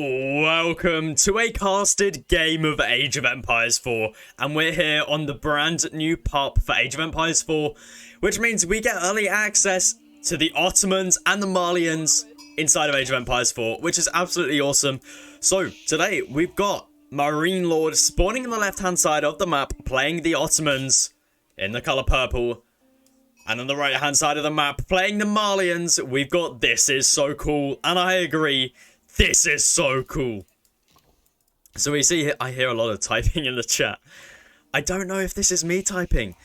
Welcome to a casted game of Age of Empires 4, and we're here on the brand new pop for Age of Empires 4, which means we get early access to the Ottomans and the Malians inside of Age of Empires 4, which is absolutely awesome. So, today we've got MarineLord spawning on the left-hand side of the map, playing the Ottomans in the colour purple, and on the right-hand side of the map, playing the Malians, we've got This Is So Cool, and I agree, this is so cool. So we see here, I hear a lot of typing in the chat. I don't know if this is me typing.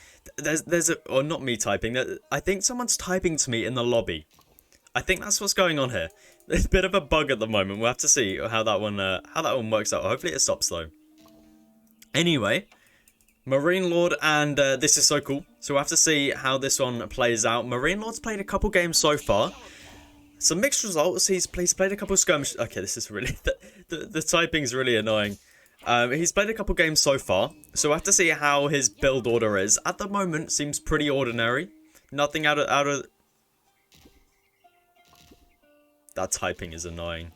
Or not me typing. I think someone's typing to me in the lobby. I think that's what's going on here. There's a bit of a bug at the moment. We'll have to see how that one works out. Hopefully it stops though. Anyway, MarineLord and This Is So Cool. So we'll have to see how this one plays out. MarineLord's played a couple games so far. Some mixed results. He's played a couple skirmishes. Okay, this is really... The typing's really annoying. He's played a couple games so far. So we'll have to see how his build order is. At the moment, seems pretty ordinary. Nothing out of... That typing is annoying.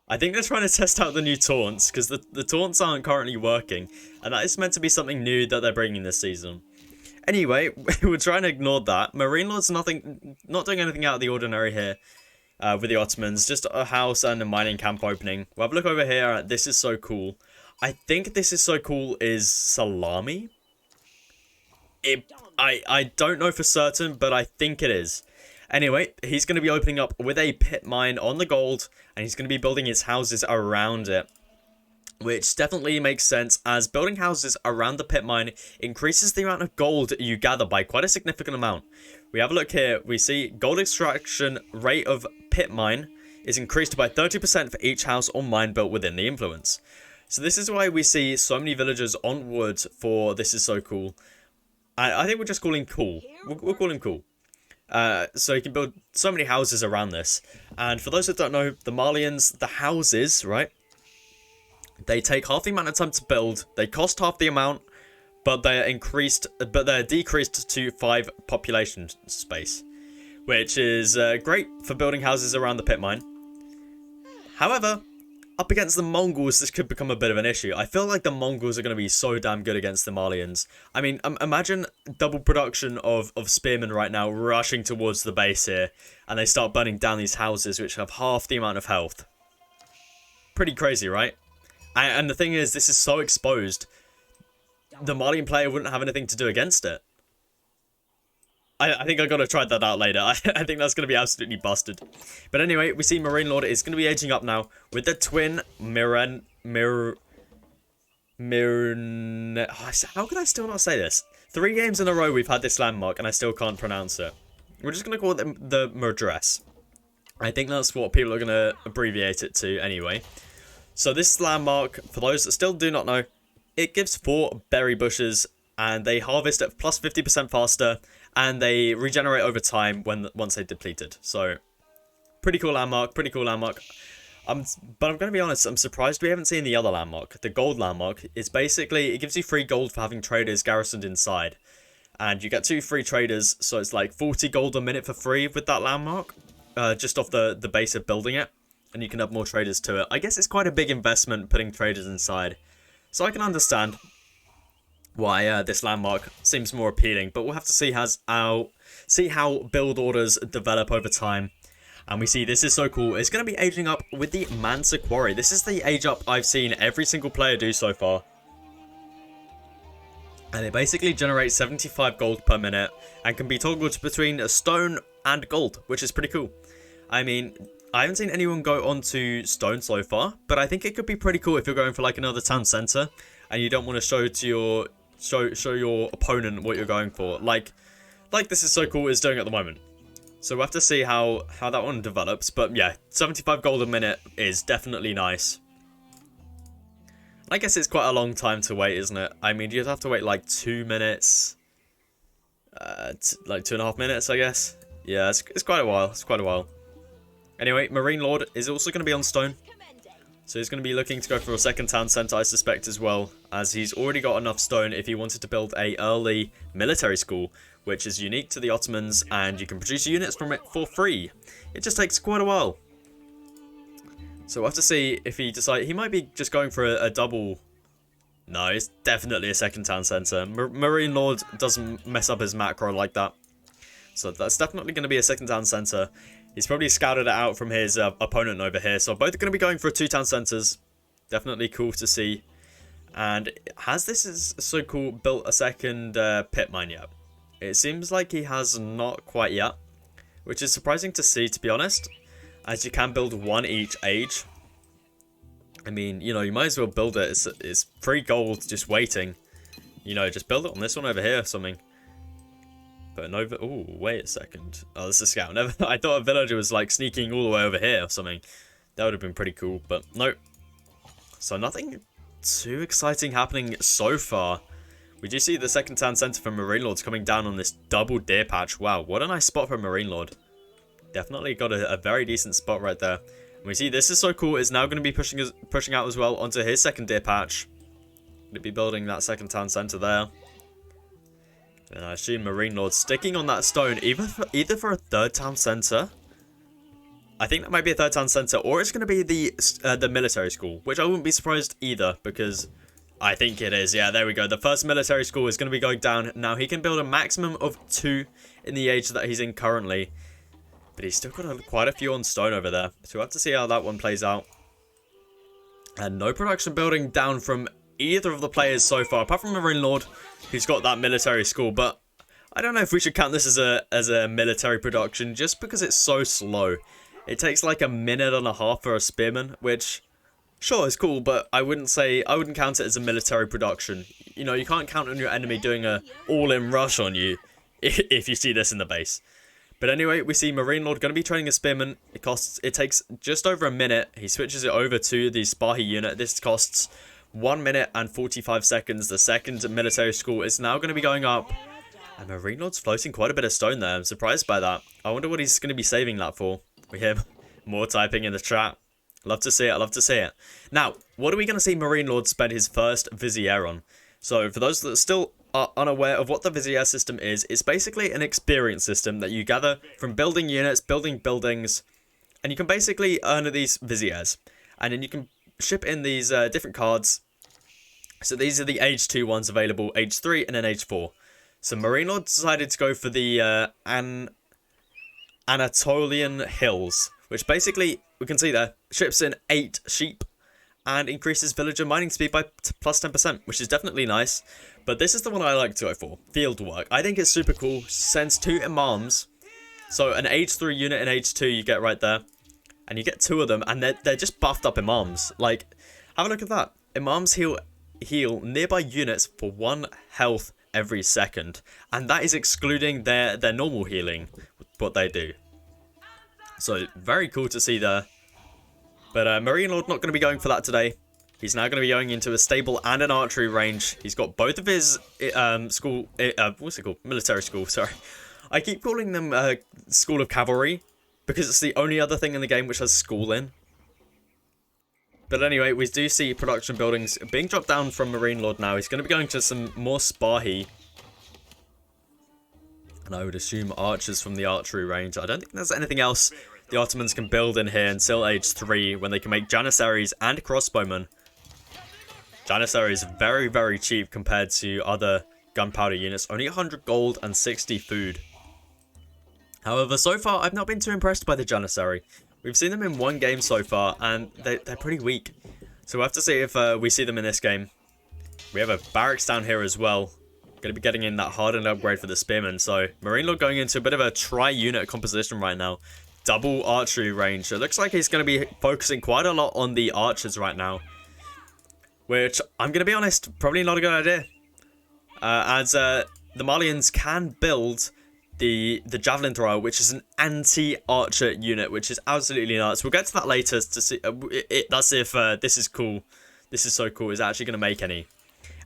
I think they're trying to test out the new taunts, because the taunts aren't currently working. And that is meant to be something new that they're bringing this season. Anyway, we're trying to ignore that. MarineLord's not doing anything out of the ordinary here with the Ottomans. Just a house and a mining camp opening. We'll have a look over here at This Is So Cool. I think This Is So Cool is salami. I don't know for certain, but I think it is. Anyway, he's going to be opening up with a pit mine on the gold, and he's going to be building his houses around it. Which definitely makes sense, as building houses around the pit mine increases the amount of gold you gather by quite a significant amount. We have a look here, we see gold extraction rate of pit mine is increased by 30% for each house or mine built within the influence. So this is why we see so many villagers on wood for This Is So Cool. I think we're just calling cool. We'll call him cool. So you can build so many houses around this. And for those that don't know, the Malians, the houses, right? They take half the amount of time to build, they cost half the amount, but they're decreased to 5 population space, which is great for building houses around the pit mine. However, up against the Mongols, this could become a bit of an issue. I feel like the Mongols are going to be so damn good against the Malians. I mean, imagine double production of spearmen right now rushing towards the base here, and they start burning down these houses, which have half the amount of health. Pretty crazy, right? And the thing is, this is so exposed, the Malian player wouldn't have anything to do against it. I think I gotta try that out later. I think that's gonna be absolutely busted. But anyway, we see MarineLord is gonna be aging up now with the twin how can I still not say this? 3 games in a row we've had this landmark and I still can't pronounce it. We're just gonna call it the Murdress. I think that's what people are gonna abbreviate it to anyway. So this landmark, for those that still do not know, it gives 4 berry bushes, and they harvest at plus 50% faster, and they regenerate over time once they're depleted. So, pretty cool landmark, pretty cool landmark. But I'm going to be honest, I'm surprised we haven't seen the other landmark. The gold landmark is basically, it gives you free gold for having traders garrisoned inside. And you get 2 free traders, so it's like 40 gold a minute for free with that landmark, just off the base of building it. And you can add more traders to it. I guess it's quite a big investment putting traders inside. So I can understand why this landmark seems more appealing. But we'll have to see how build orders develop over time. And we see This Is So Cool. It's going to be aging up with the Mansa Quarry. This is the age up I've seen every single player do so far. And it basically generates 75 gold per minute. And can be toggled between stone and gold, which is pretty cool. I mean, I haven't seen anyone go onto stone so far, but I think it could be pretty cool if you're going for like another town center and you don't want to show your opponent what you're going for, like This Is So Cool is doing at the moment. So we'll have to see how that one develops, but yeah, 75 gold a minute is definitely nice. I guess it's quite a long time to wait, isn't it? I mean, you'd have to wait like 2 minutes, like 2.5 minutes, I guess. Yeah, it's quite a while. It's quite a while. Anyway, MarineLord is also going to be on stone. So he's going to be looking to go for a second town centre, I suspect, as well. As he's already got enough stone if he wanted to build a early military school. Which is unique to the Ottomans, and you can produce units from it for free. It just takes quite a while. So we'll have to see if he decides. He might be just going for a double. No, it's definitely a second town center. MarineLord doesn't mess up his macro like that. So that's definitely going to be a second town center. He's probably scouted it out from his opponent over here. So both are going to be going for 2 town centers. Definitely cool to see. And has this is so cool built a second pit mine yet? It seems like he has not quite yet. Which is surprising to see, to be honest. As you can build 1 each age. I mean, you know, you might as well build it. It's free gold just waiting. You know, just build it on this one over here or something. But no... Oh, wait a second. Oh, this is a scout. Never. I thought a villager was, like, sneaking all the way over here or something. That would have been pretty cool, but no. So nothing too exciting happening so far. We do see the second town center for MarineLords coming down on this double deer patch. Wow, what a nice spot for MarineLord. Definitely got a very decent spot right there. And we see this is so cool. It's now going to be pushing out as well onto his second deer patch. Going to be building that second town center there. And I assume MarineLord sticking on that stone either for a third town center. I think that might be a third town center, or it's going to be the military school, which I wouldn't be surprised either because I think it is. Yeah, there we go. The first military school is going to be going down. Now he can build a maximum of 2 in the age that he's in currently. But he's still got quite a few on stone over there. So we'll have to see how that one plays out. And no production building down from either of the players so far. Apart from MarineLord, who's got that military school. But I don't know if we should count this as a military production. Just because it's so slow. It takes like 1.5 minutes for a spearman. Which, sure, is cool. But I wouldn't count it as a military production. You know, you can't count on your enemy doing a all-in rush on you. If you see this in the base. But anyway, we see MarineLord going to be training a spearman. It takes just over 1 minute. He switches it over to the Spahi unit. This costs 1 minute and 45 seconds. The second military school is now going to be going up. And MarineLord's floating quite a bit of stone there. I'm surprised by that. I wonder what he's going to be saving that for. We hear more typing in the chat. Love to see it. Love to see it. Now, what are we going to see MarineLord spend his first Vizier on? So, for those that still are unaware of what the Vizier system is, it's basically an experience system that you gather from building units, building buildings, and you can basically earn these Viziers. And then you can ship in these different cards. So these are the age 2 ones available, age 3 and then age 4. So MarineLord decided to go for the Anatolian Hills, which basically, we can see there, ships in 8 sheep and increases villager mining speed by plus 10%, which is definitely nice. But this is the one I like to go for, field work. I think it's super cool, sends 2 imams. So an age 3 unit and age 2 you get right there. And you get 2 of them, and they're just buffed up imams. Like, have a look at that. Imams heal nearby units for 1 health every second. And that is excluding their normal healing, what they do. So, very cool to see there. But MarineLord not going to be going for that today. He's now going to be going into a stable and an archery range. He's got both of his what's it called? Military school, sorry. I keep calling them School of Cavalry, because it's the only other thing in the game which has school in. But anyway, we do see production buildings being dropped down from MarineLord now. He's going to be going to some more Spahi. And I would assume archers from the archery range. I don't think there's anything else the Ottomans can build in here until age 3, when they can make Janissaries and crossbowmen. Janissary is very, very cheap compared to other gunpowder units. Only 100 gold and 60 food. However, so far, I've not been too impressed by the Janissary. We've seen them in 1 game so far, and they're pretty weak. So we'll have to see if we see them in this game. We have a barracks down here as well. Going to be getting in that hardened upgrade for the spearmen. So MarineLord going into a bit of a tri-unit composition right now. Double archery range. It looks like he's going to be focusing quite a lot on the archers right now. Which, I'm going to be honest, probably not a good idea. As the Malians can build the javelin thrower, which is an anti-archer unit, which is absolutely nuts. We'll get to that later to see. That's if this is cool. This is so cool. Is actually going to make any.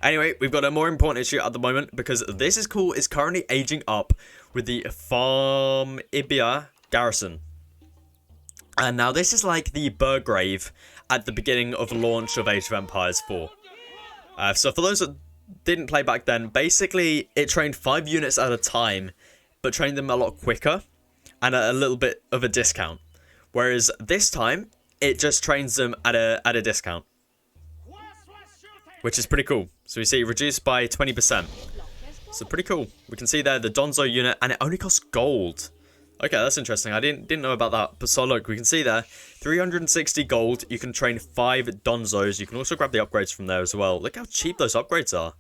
Anyway, we've got a more important issue at the moment, because this is cool is currently aging up with the Farm Ibia garrison. And now this is like the Burgrave at the beginning of launch of Age of Empires 4. So for those that didn't play back then, basically it trained 5 units at a time, but trained them a lot quicker and at a little bit of a discount. Whereas this time, it just trains them at a discount, which is pretty cool. So we see reduced by 20%. So pretty cool. We can see there the Donzo unit, and it only costs gold. Okay, that's interesting. I didn't know about that. But so look, we can see there 360 gold. You can train 5 Donzos. You can also grab the upgrades from there as well. Look how cheap those upgrades are.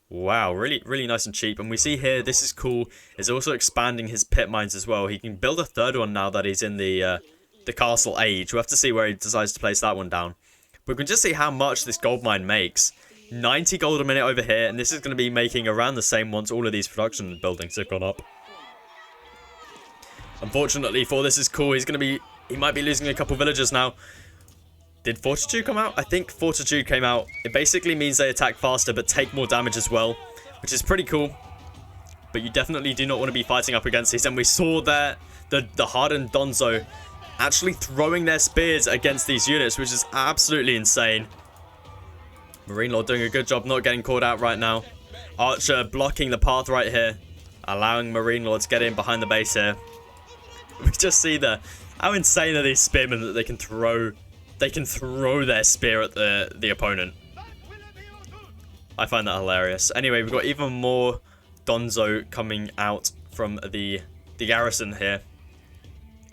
Wow, really nice and cheap. And we see here, this is cool, is also expanding his pit mines as well. He can build a third one now that he's in the castle age. We'll have to see where he decides to place that one down. But we can just see how much this gold mine makes. 90 gold a minute over here, and this is going to be making around the same once all of these production buildings have gone up. Unfortunately for this is cool, he might be losing a couple villagers now. Did Fortitude come out? I think Fortitude came out. It basically means they attack faster but take more damage as well, which is pretty cool. But you definitely do not want to be fighting up against these. And we saw there the hardened Donzo actually throwing their spears against these units, which is absolutely insane. MarineLord doing a good job not getting caught out right now. Archer blocking the path right here, allowing MarineLord to get in behind the base here. We just see how insane are these spearmen that they can throw their spear at the opponent. I find that hilarious. Anyway, we've got even more Donzo coming out from the garrison here.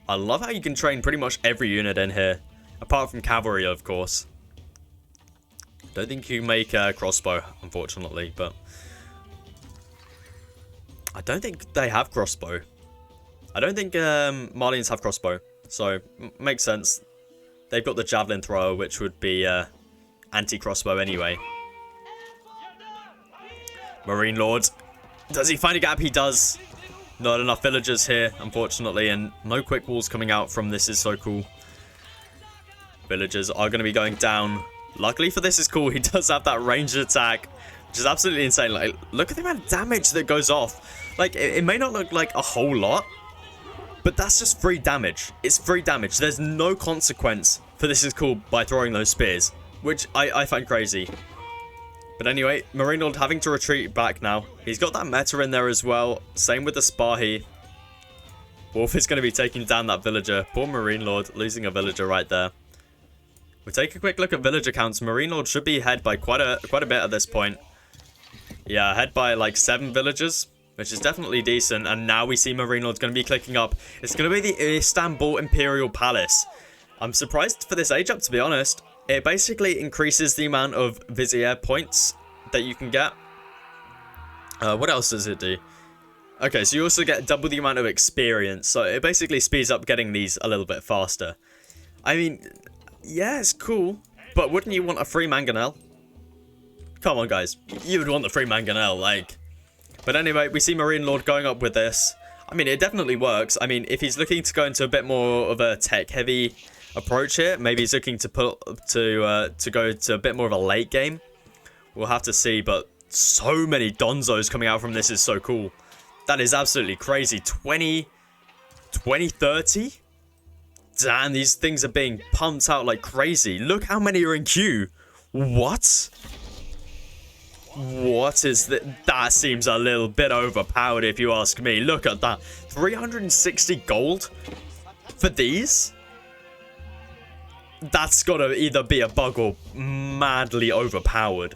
I love how you can train pretty much every unit in here, apart from cavalry, of course. Don't think you can make a crossbow, unfortunately, but I don't think they have crossbow. I don't think Malians have crossbow, so makes sense. They've got the javelin thrower, which would be anti-crossbow anyway. MarineLord, does he find a gap? He does. Not enough villagers here, unfortunately, and no quick walls coming out from this is so cool. Villagers are going to be going down. Luckily for this is cool, he does have that ranged attack, which is absolutely insane. Like, look at the amount of damage that goes off. Like, it may not look like a whole lot, but that's just free damage. It's free damage. There's no consequence for this is cool by throwing those spears, which I find crazy. But anyway, MarineLord having to retreat back now. He's got that meta in there as well. Same with the Spahi. Wolf is going to be taking down that villager. Poor MarineLord losing a villager right there. We'll take a quick look at villager counts. MarineLord should be ahead by quite a bit at this point. Yeah, ahead by like 7 villagers, which is definitely decent. And now we see MarineLord's going to be clicking up. It's going to be the Istanbul Imperial Palace. I'm surprised for this age up, to be honest. It basically increases the amount of Vizier points that you can get. What else does it do? Okay, so you also get double the amount of experience. So it basically speeds up getting these a little bit faster. I mean, yeah, it's cool. But wouldn't you want a free mangonel? Come on, guys. You would want the free mangonel, like. But anyway, we see MarineLord going up with this. I mean, it definitely works. I mean, if he's looking to go into a bit more of a tech-heavy approach here, maybe he's looking to go to a bit more of a late game. We'll have to see, but so many Donzos coming out from this is so cool. That is absolutely crazy. 20, 30? Damn, these things are being pumped out like crazy. Look how many are in queue. What? What is that? That seems a little bit overpowered if you ask me. Look at that. 360 gold for these? That's gotta either be a bug or madly overpowered.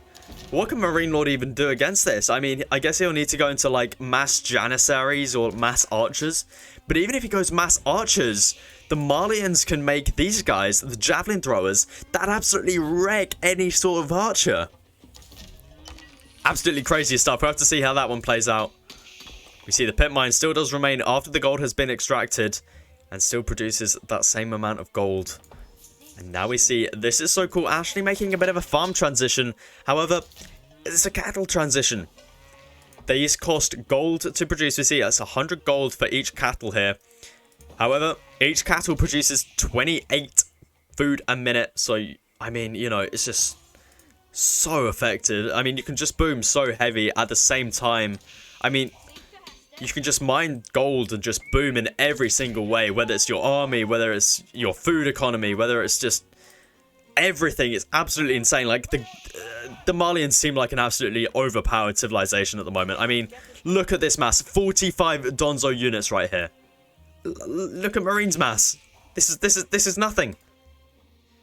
What can MarineLord even do against this? I mean, I guess he'll need to go into like mass Janissaries or mass archers. But even if he goes mass archers, the Malians can make these guys, the javelin throwers, that absolutely wreck any sort of archer. Absolutely crazy stuff. We'll have to see how that one plays out. We see the pit mine still does remain after the gold has been extracted and still produces that same amount of gold. And now we see, this is so cool, actually making a bit of a farm transition. However, it's a cattle transition. These cost gold to produce. We see that's 100 gold for each cattle here. However, each cattle produces 28 food a minute. So, I mean, you know, it's just so effective. I mean, you can just boom so heavy at the same time. I mean, you can just mine gold and just boom in every single way, whether it's your army, whether it's your food economy, whether it's just everything. It's absolutely insane. Like, the Malians seem like an absolutely overpowered civilization at the moment. I mean, look at this mass. 45 Donzo units right here. Look at Marine's mass. This is nothing.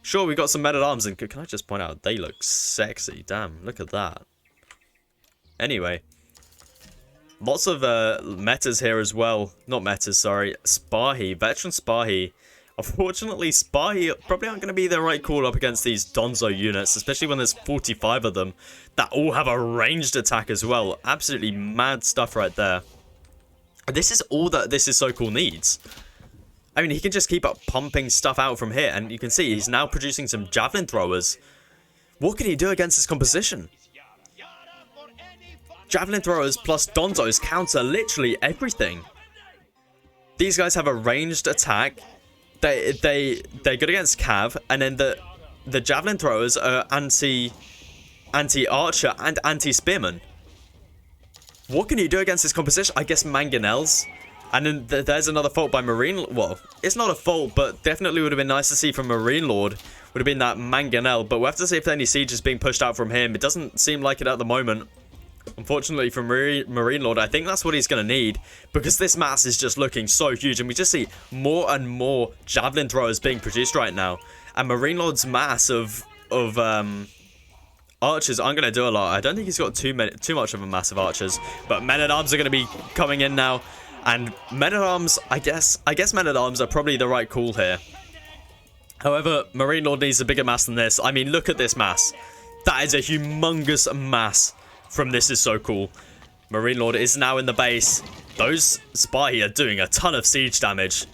Sure, we got some men-at-arms, and can I just point out, they look sexy. Damn, look at that. Anyway. Lots of metas here as well. Not metas, sorry. Spahi, veteran Spahi. Unfortunately, Spahi probably aren't going to be the right call up against these Donzo units, especially when there's 45 of them that all have a ranged attack as well. Absolutely mad stuff right there. This is all that This Is So Cool needs. I mean, he can just keep up pumping stuff out from here, and you can see he's now producing some javelin throwers. What can he do against this composition? Javelin throwers plus Donzos counter literally everything. These guys have a ranged attack. They're good against Cav, and then the javelin throwers are anti-archer and anti-spearman. What can you do against this composition? I guess mangonels. And then there's another fault by Marine. Well, it's not a fault, but definitely would have been nice to see from MarineLord. Would have been that mangonel. But we'll have to see if any siege is being pushed out from him. It doesn't seem like it at the moment. Unfortunately for MarineLord, I think that's what he's going to need. Because this mass is just looking so huge. And we just see more and more javelin throwers being produced right now. And MarineLord's mass of archers aren't going to do a lot. I don't think he's got too much of a mass of archers. But men-at-arms are going to be coming in now. And men-at-arms, I guess men-at-arms are probably the right call here. However, MarineLord needs a bigger mass than this. I mean, look at this mass. That is a humongous mass from This Is So Cool. MarineLord is now in the base. Those Spahi are doing a ton of siege damage.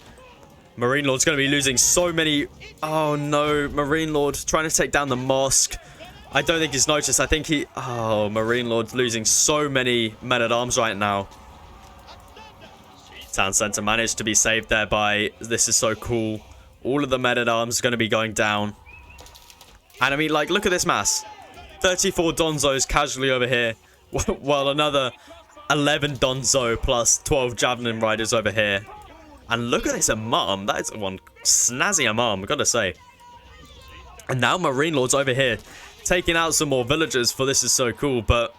MarineLord's going to be losing so many... Oh no, MarineLord trying to take down the mosque. I don't think he's noticed. I think he... Oh, MarineLord's losing so many men-at-arms right now. Town Center managed to be saved there by This Is So Cool. All of the men-at-arms are going to be going down. And I mean, like, look at this mass. 34 Donzos casually over here. While another 11 Donzo plus 12 Javelin Riders over here. And look at this Imam. That is one snazzy Imam, I've got to say. And now MarineLord's over here. Taking out some more villagers for This Is So Cool, but...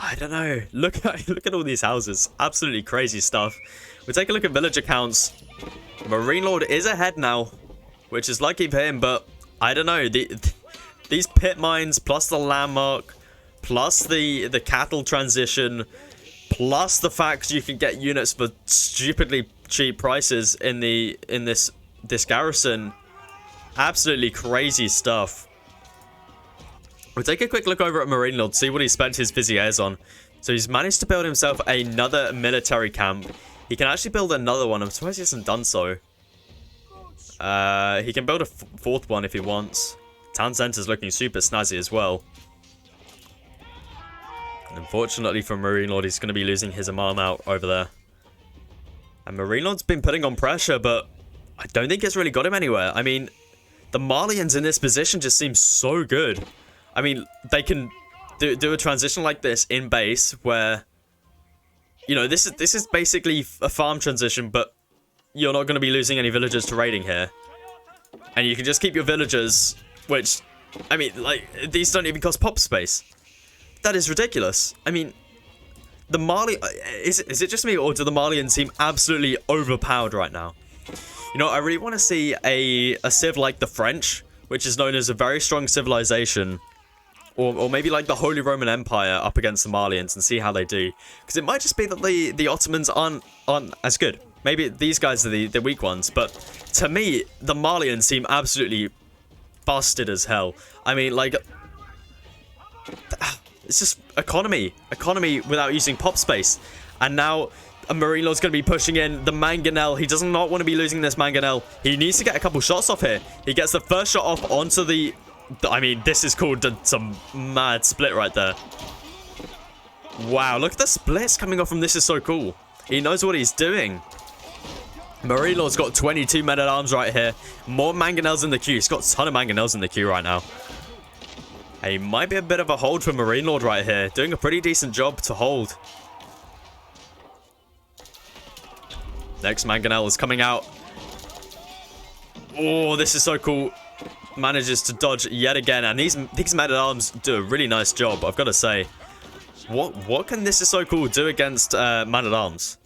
I don't know. Look at all these houses. Absolutely crazy stuff. We'll take a look at villager counts. MarineLord is ahead now, which is lucky for him, but I don't know. These pit mines, plus the landmark, plus the cattle transition, plus the fact you can get units for stupidly cheap prices in this garrison. Absolutely crazy stuff. We'll take a quick look over at MarineLord, see what he spent his viziers on. So he's managed to build himself another military camp. He can actually build another one. I'm surprised he hasn't done so. He can build a fourth one if he wants. Town Center's looking super snazzy as well. Unfortunately for MarineLord, he's going to be losing his Imam out over there. And MarineLord's been putting on pressure, but I don't think it's really got him anywhere. I mean, the Malians in this position just seem so good. I mean, they can do a transition like this in base where, you know, this is basically a farm transition, but you're not going to be losing any villagers to raiding here. And you can just keep your villagers, which, I mean, like, these don't even cost pop space. That is ridiculous. I mean, the Mali... Is it just me, or do the Malians seem absolutely overpowered right now? You know, I really want to see a civ like the French, which is known as a very strong civilization. Or maybe like the Holy Roman Empire up against the Malians and see how they do. Because it might just be that the Ottomans aren't as good. Maybe these guys are the weak ones. But to me, the Malians seem absolutely busted as hell. I mean, like... It's just economy. Economy without using pop space. And now MarineLord's going to be pushing in the Mangonel. He does not want to be losing this Mangonel. He needs to get a couple shots off here. He gets the first shot off onto the... I mean, this is called some mad split right there. Wow, look at the splits coming off from This Is So Cool. He knows what he's doing. MarineLord's got 22 men-at-arms right here. More Mangonels in the queue. He's got a ton of Mangonels in the queue right now. He might be a bit of a hold for MarineLord right here. Doing a pretty decent job to hold. Next Mangonel is coming out. Oh, This Is So Cool. Manages to dodge yet again, and these men-at-arms do a really nice job, I've got to say. What can This Is So Cool do against men-at-arms?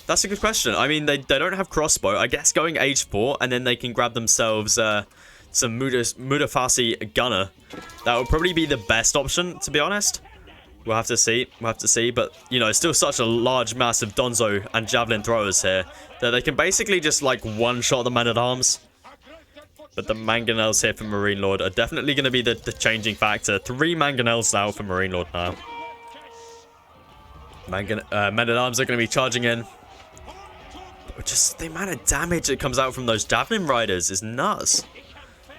That's a good question. I mean, they don't have crossbow. I guess going H4 and then they can grab themselves some Mudafasi gunner. That would probably be the best option, to be honest. We'll have to see. We'll have to see. But, you know, still such a large, massive Donzo and Javelin throwers here that they can basically just, like, one-shot the man-at-arms. But the mangonels here for MarineLord are definitely going to be the changing factor. 3 mangonels now for MarineLord now. Men-at-arms are going to be charging in. But just the amount of damage that comes out from those Javelin Riders is nuts.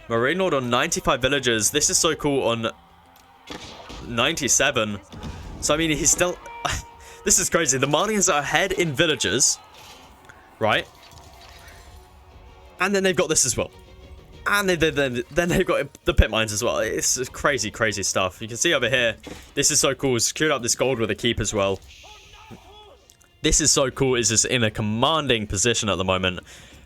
MarineLord on 95 villagers. This is so cool on 97. So, I mean, he's still... This is crazy. The Malians are ahead in villagers. Right? And then they've got this as well. And then they've got the pit mines as well. It's crazy, crazy stuff. You can see over here. This is so cool. Secured up this gold with a keep as well. This is so cool. It's just in a commanding position at the moment.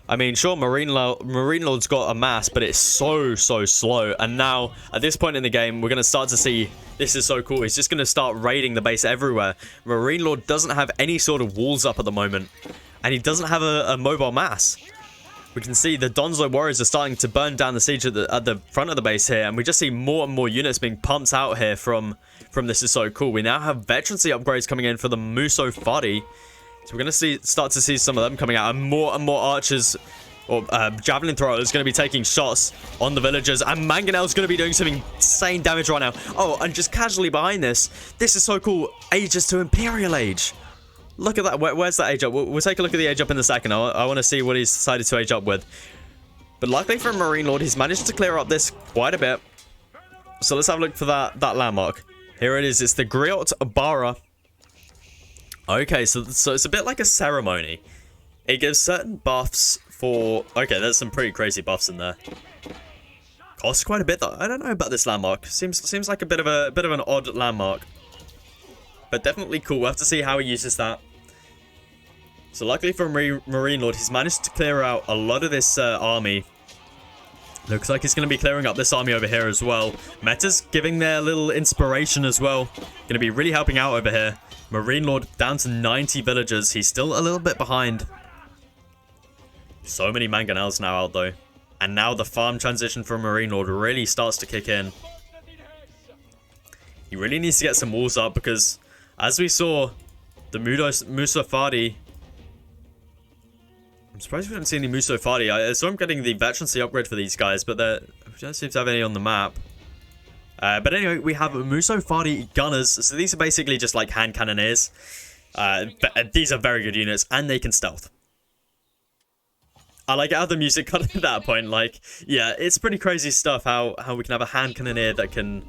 I mean, sure, MarineLord's got a mass, but it's so slow. And now, at this point in the game, we're going to start to see... This is so cool. He's just going to start raiding the base everywhere. MarineLord doesn't have any sort of walls up at the moment. And he doesn't have a mobile mass. We can see the Donzo warriors are starting to burn down the siege at the front of the base here. And we just see more and more units being pumped out here from This Is So Cool. We now have veterancy upgrades coming in for the Muso Fadi. So we're going to start to see some of them coming out. And more archers or javelin throwers going to be taking shots on the villagers. And Mangonel's going to be doing some insane damage right now. Oh, and just casually behind this Is So Cool ages to Imperial age. Look at that. Where's that age up? We'll take a look at the age up in a second. I want to see what he's decided to age up with. But luckily for MarineLord, he's managed to clear up this quite a bit. So let's have a look for that landmark. Here it is. It's the Griot Bara. Okay, so it's a bit like a ceremony. It gives certain buffs for... Okay, there's some pretty crazy buffs in there. Costs quite a bit though. I don't know about this landmark. Seems like a bit of an odd landmark. But definitely cool. We'll have to see how he uses that. So luckily for MarineLord, he's managed to clear out a lot of this army. Looks like he's going to be clearing up this army over here as well. Meta's giving their little inspiration as well. Going to be really helping out over here. MarineLord down to 90 villagers. He's still a little bit behind. So many mangonels now out though. And now the farm transition from MarineLord really starts to kick in. He really needs to get some walls up because, as we saw, the Muso Fadi... I'm surprised we haven't seen any Muso Fadi. I saw him getting the veterancy upgrade for these guys, but we don't seem to have any on the map. But anyway, we have Muso Fadi gunners. So these are basically just like hand cannoneers. These are very good units, and they can stealth. I like how the music got at that point. Like, yeah, it's pretty crazy stuff how we can have a hand cannoneer that can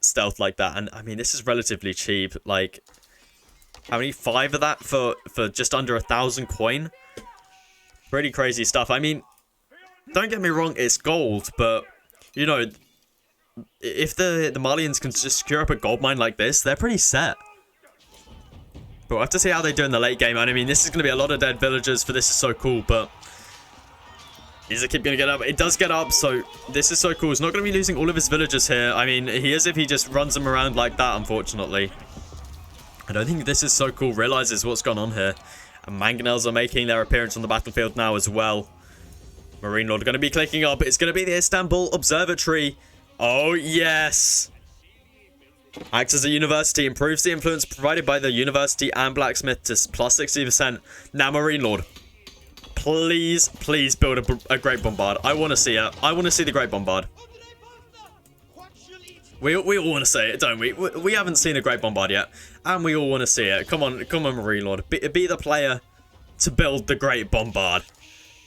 stealth like that. And I mean, this is relatively cheap. Like, how many? 5 of that for just under 1,000 coin? Pretty crazy stuff. I mean, don't get me wrong, it's gold, but you know, if the Malians can just secure up a gold mine like this, they're pretty set. But we'll have to see how they do in the late game. And I mean, this is going to be a lot of dead villagers for This Is So Cool, but is the keep going to get up? It does get up, so This Is So Cool. He's not going to be losing all of his villagers here. I mean, he is if he just runs them around like that, unfortunately. I don't think This Is So Cool realizes what's gone on here. And mangonels are making their appearance on the battlefield now as well. MarineLord are going to be clicking up. It's going to be the Istanbul Observatory. Oh, yes. Acts as a university. Improves the influence provided by the university and blacksmith to plus 60%. Now, MarineLord, please build a Great Bombard. I want to see it. I want to see the Great Bombard. We all want to see it, don't we? We haven't seen a Great Bombard yet, and we all want to see it. Come on, MarineLord. Be the player to build the Great Bombard.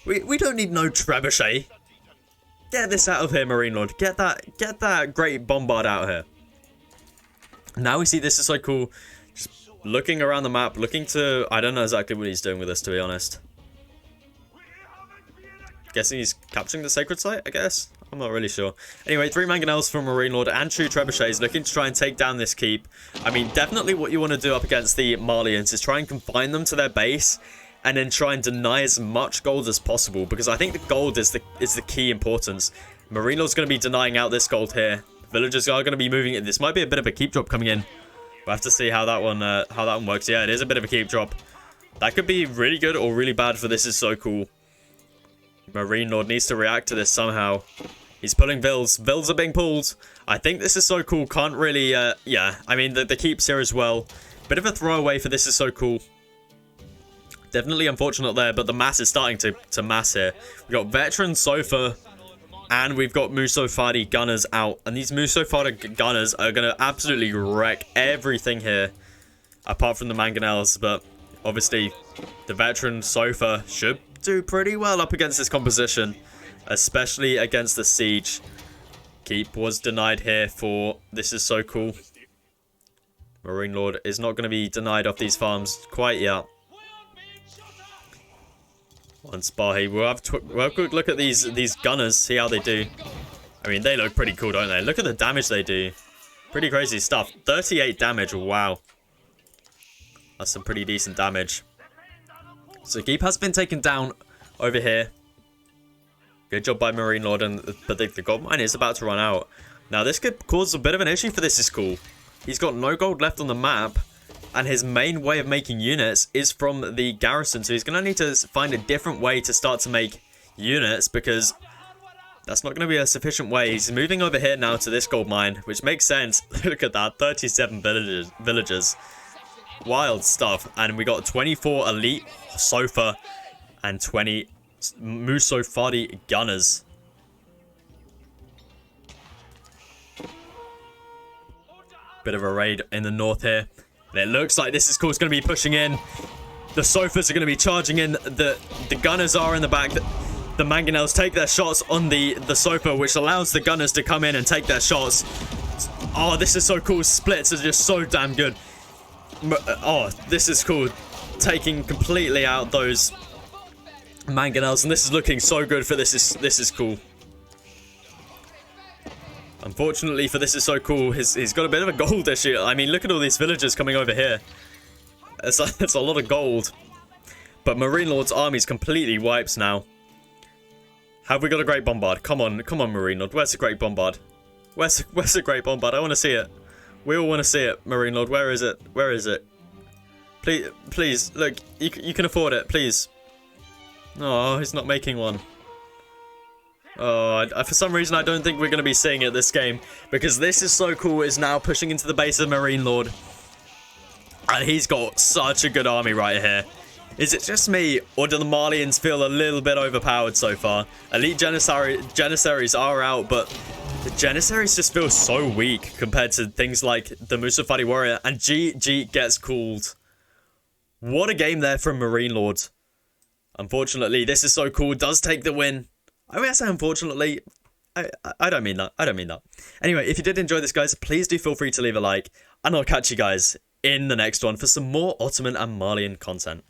We don't need no trebuchet. Get this out of here, MarineLord. Get that Great Bombard out of here. Now we see This Is So Cool. Just looking around the map, looking to... I don't know exactly what he's doing with this, to be honest. Guessing he's capturing the sacred site, I guess? I'm not really sure. Anyway, 3 mangonels from MarineLord and 2 trebuchets looking to try and take down this keep. I mean, definitely what you want to do up against the Malians is try and confine them to their base and then try and deny as much gold as possible, because I think the gold is the key importance. MarineLord's going to be denying out this gold here. Villagers are going to be moving it. This might be a bit of a keep drop coming in. We'll have to see how that one works. Yeah, it is a bit of a keep drop. That could be really good or really bad for This Is So Cool. MarineLord needs to react to this somehow. He's pulling Vills. Vills are being pulled. I think This Is So Cool can't really, yeah. I mean, the keeps here as well. Bit of a throwaway for This Is So Cool. Definitely unfortunate there, but the mass is starting to mass here. We've got Veteran Sofa, and we've got Muso Fadi Gunners out. And these Muso Fadi Gunners are going to absolutely wreck everything here, apart from the Mangonels. But obviously, the Veteran Sofa should do pretty well up against this composition, especially against the Siege. Keep was denied here for This Is So Cool. MarineLord is not going to be denied off these farms quite yet. One Spahi. We'll have a quick look at these gunners, see how they do. I mean, they look pretty cool, don't they? Look at the damage they do. Pretty crazy stuff. 38 damage. Wow. That's some pretty decent damage. So Keep has been taken down over here. Good job by MarineLord, but the gold mine is about to run out. Now, this could cause a bit of an issue for This Is Cool. He's got no gold left on the map, and his main way of making units is from the garrison. So he's going to need to find a different way to start to make units, because that's not going to be a sufficient way. He's moving over here now to this gold mine, which makes sense. Look at that, 37 villagers. Wild stuff. And we got 24 elite Sofa and 20 Muso Fadi Gunners. Bit of a raid in the north here. And it looks like This Is Cool is going to be pushing in. The Sofas are going to be charging in. The Gunners are in the back. The Mangonels take their shots on the Sofa, which allows the Gunners to come in and take their shots. Oh, This Is So Cool. Splits are just so damn good. Oh, This Is Cool. Taking completely out those Mangonels. And this is looking so good for This Is Cool. Unfortunately for This Is So Cool, he's got a bit of a gold issue. I mean, look at all these villagers coming over here. It's a lot of gold. But MarineLord's army's completely wiped now. Have we got a Great Bombard? Come on, MarineLord. Where's the Great Bombard? Where's the Great Bombard? I want to see it. We all want to see it, MarineLord. Where is it? Where is it? Please, look, you can afford it, please. Oh, he's not making one. Oh, for some reason I don't think we're going to be seeing it this game, because This Is So Cool is now pushing into the base of MarineLord. And he's got such a good army right here. Is it just me, or do the Malians feel a little bit overpowered so far? Elite Janissaries are out, but the Janissaries just feel so weak compared to things like the Muso Fadi Warrior, and GG gets called. What a game there from MarineLord. Unfortunately, This Is So Cool does take the win. I mean, I say unfortunately, I don't mean that. I don't mean that. Anyway, if you did enjoy this, guys, please do feel free to leave a like. And I'll catch you guys in the next one for some more Ottoman and Malian content.